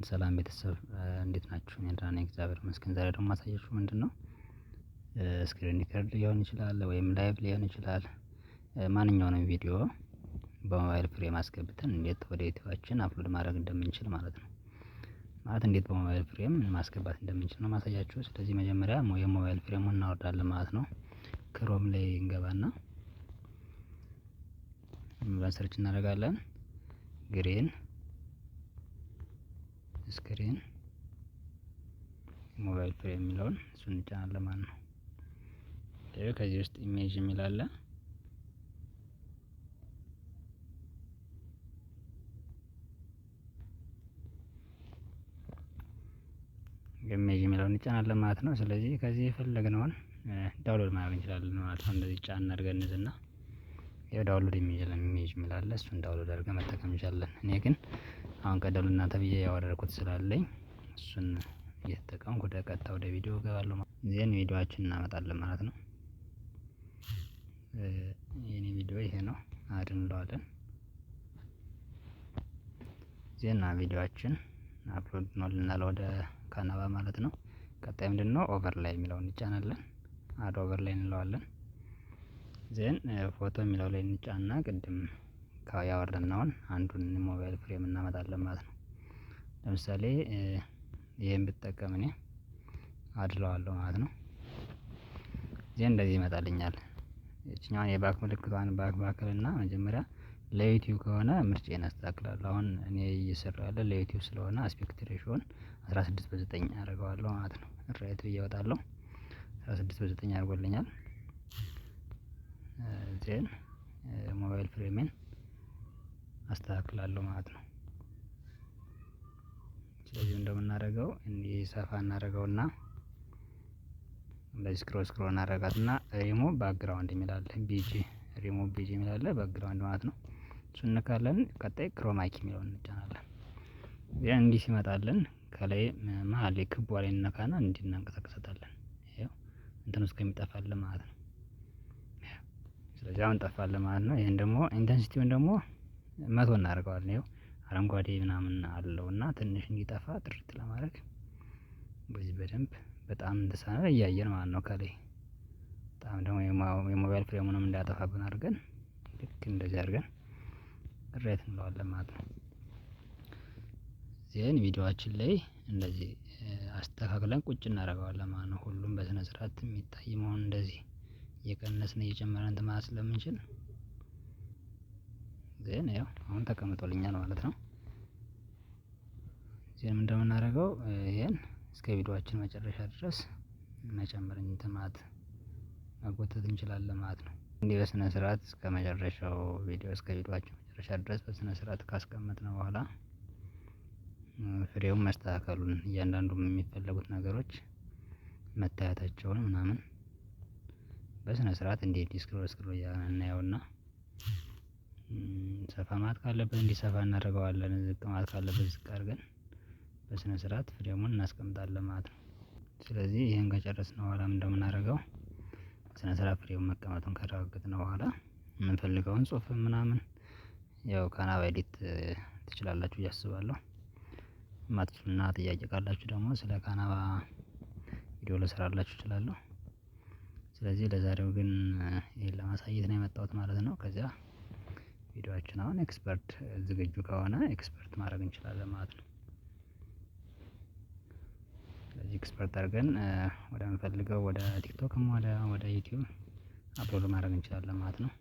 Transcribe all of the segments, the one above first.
ሰላም ቤተሰብ እንዴት ናችሁ? እኔ ደህና ነኝ እግዚአብሔር ይመስገን። ዛሬ ደግሞ የማሳያችሁ ምንድነው ስክሪን ሪከርድ ሊሆን ይችላል ወይም ላይቭ ሊሆን ይችላል። ማንኛውንም ቪዲዮ በሞባይል ፍሬም አስገብተን እንዴት ወደ ዩቲዩባችን አፕሎድ ማድረግ እንደምንችል ማለት ነው። ማለት እንዴት በሞባይል ፍሬም ማስገባት እንደምንችል ነው ማሳያችሁ። ስለዚህ መጀመሪያ የሞባይል ፍሬሙን እናወርዳለን ማለት ነው። ክሮም ላይ እንገባና ሰርች እናደርጋለን ግሪን ስክሪን ሞባይል ፍሬም የሚለውን እሱን እንጫናለን ማለት ነው። ከዚህ ውስጥ ኢሜጅ የሚል አለ። ኢሜጅ የሚለውን እንጫናለን ማለት ነው። ስለዚህ ከዚህ የፈለግነውን ዳውንሎድ ማድረግ እንችላለን ማለት ነው። እንደዚህ ጫን አድርገን እንይዝና ይኸው ዳውንሎድ ኢሜጅ የሚል አለ። እሱን ዳውንሎድ አድርገን መጠቀም እንችላለን። እኔ ግን አሁን ቀደም ለእናንተ ብዬ ያወረድኩት ስላለኝ እሱን እየተጠቀምኩ ወደ ቀጥታ ወደ ቪዲዮ እገባለሁ። ዜን ቪዲዮአችንን እናመጣለን ማለት ነው። የኔ ቪዲዮ ይሄ ነው። አድ እንለዋለን። ዜና ቪዲዮአችን አፕሎድ ሆኖልናል ወደ ካናቫ ማለት ነው። ቀጣይ ምንድነው ኦቨርላይ የሚለውን እንጫናለን። አድ ኦቨርላይ እንለዋለን። ዜን ፎቶ የሚለው ላይ እንጫንና ቅድም ያወረድነውን አንዱን ሞባይል ፍሬም እናመጣለን ማለት ነው። ለምሳሌ ይሄን ብጠቀም እኔ አድለዋለሁ ማለት ነው። ዜን እንደዚህ ይመጣልኛል። እቺኛዋን የባክ ምልክቷን ባክልና መጀመሪያ ለዩቲዩብ ከሆነ ምርጫዬን አስተካክላለሁ። አሁን እኔ እየሰራሁ ያለ ለዩቲዩብ ስለሆነ አስፔክት ሬሽዮን 16:9 አደርገዋለሁ ማለት ነው። ራይት ብዬ እወጣለሁ። 16:9 አድርጎልኛል። ዜን ሞባይል ፍሬሜን አስተካክላለሁ ማለት ነው። ስለዚህ እንደምናደርገው እንዲህ ሰፋ እናደርገውና እንደዚህ ስክሮል እናደርጋትና ሪሙቭ ባክግራውንድ የሚል አለ። ሪሙቭ ቢጂ የሚል አለ ባክግራውንድ ማለት ነው። እሱን እንነካለን። ቀጣይ ክሮማኪ የሚለውን እንጫናለን። ያን እንዲህ ሲመጣልን ከላይ መሃል ላይ ክቧ ላይ እንነካና እንዲህ እናንቀሳቅሳታለን። ይኸው እንትን እስከሚጠፋልን ማለት ነው። ስለዚህ አሁን ጠፋልን ማለት ነው። ይሄን ደግሞ ኢንተንሲቲውን ደግሞ 100 እናደርገዋለን። ይኸው አረንጓዴ ምናምን አለውና ትንሽ እንዲጠፋ ጥርት ለማድረግ በዚህ በደንብ በጣም እንደሳነ እያየን ማለት ነው። ከላይ በጣም ደግሞ የሞባይል ፍሬሙንም እንዳያጠፋብን አድርገን ልክ እንደዚህ አድርገን ራይት እንለዋለን ማለት ነው። ዜን ቪዲዮአችን ላይ እንደዚህ አስተካክለን ቁጭ እናደርገዋለን ማለት ነው። ሁሉም በስነ ስርዓት የሚታይ መሆን እንደዚህ እየቀነስን እየጨመረን እንትን ማለት ስለምንችል ዜን ያው አሁን ተቀምጦልኛል ማለት ነው። ዜን እንደምናደርገው ይሄን እስከ ቪዲዮአችን መጨረሻ ድረስ መጨመር እንትን ማለት መጎተት እንችላለን ማለት ነው። እንዲህ በስነ ስርዓት እስከ መጨረሻው ቪዲዮ እስከ ቪዲዮአችን መጨረሻ ድረስ በስነ ስርዓት ካስቀመጥነው በኋላ ፍሬውን መስተካከሉን እያንዳንዱም የሚፈለጉት ነገሮች መታየታቸውን ምናምን በስነ ስርዓት እንዴት ስክሮል እያልን እናየውና ሰፋ ማለት ካለበት እንዲሰፋ እናደርገዋለን። ዝቅ ማለት ካለበት ዝቅ አድርገን በስነ ስርዓት ፍሬሙን እናስቀምጣለን ማለት ነው። ስለዚህ ይሄን ከጨረስን በኋላ እንደምናደርገው በስነ ስርዓት ፍሬሙን መቀመጡን ካረጋገጥን በኋላ የምንፈልገውን ጽሁፍ ምናምን ያው ካናቫ ኤዲት ትችላላችሁ ብዬ አስባለሁ። ማትችሉና ጥያቄ ካላችሁ ደግሞ ስለ ካናቫ ቪዲዮ ልሰራላችሁ እችላለሁ። ስለዚህ ለዛሬው ግን ይሄን ለማሳየት ነው የመጣሁት ማለት ነው። ከዚያ ቪዲዮአችን አሁን ኤክስፐርት ዝግጁ ከሆነ ኤክስፐርት ማድረግ እንችላለን ማለት ነው። ስለዚህ ኤክስፐርት አድርገን ወደምንፈልገው ወደ ቲክቶክም ወደ ዩቲዩብ አፕሎድ ማድረግ እንችላለን ማለት ነው።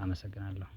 አመሰግናለሁ።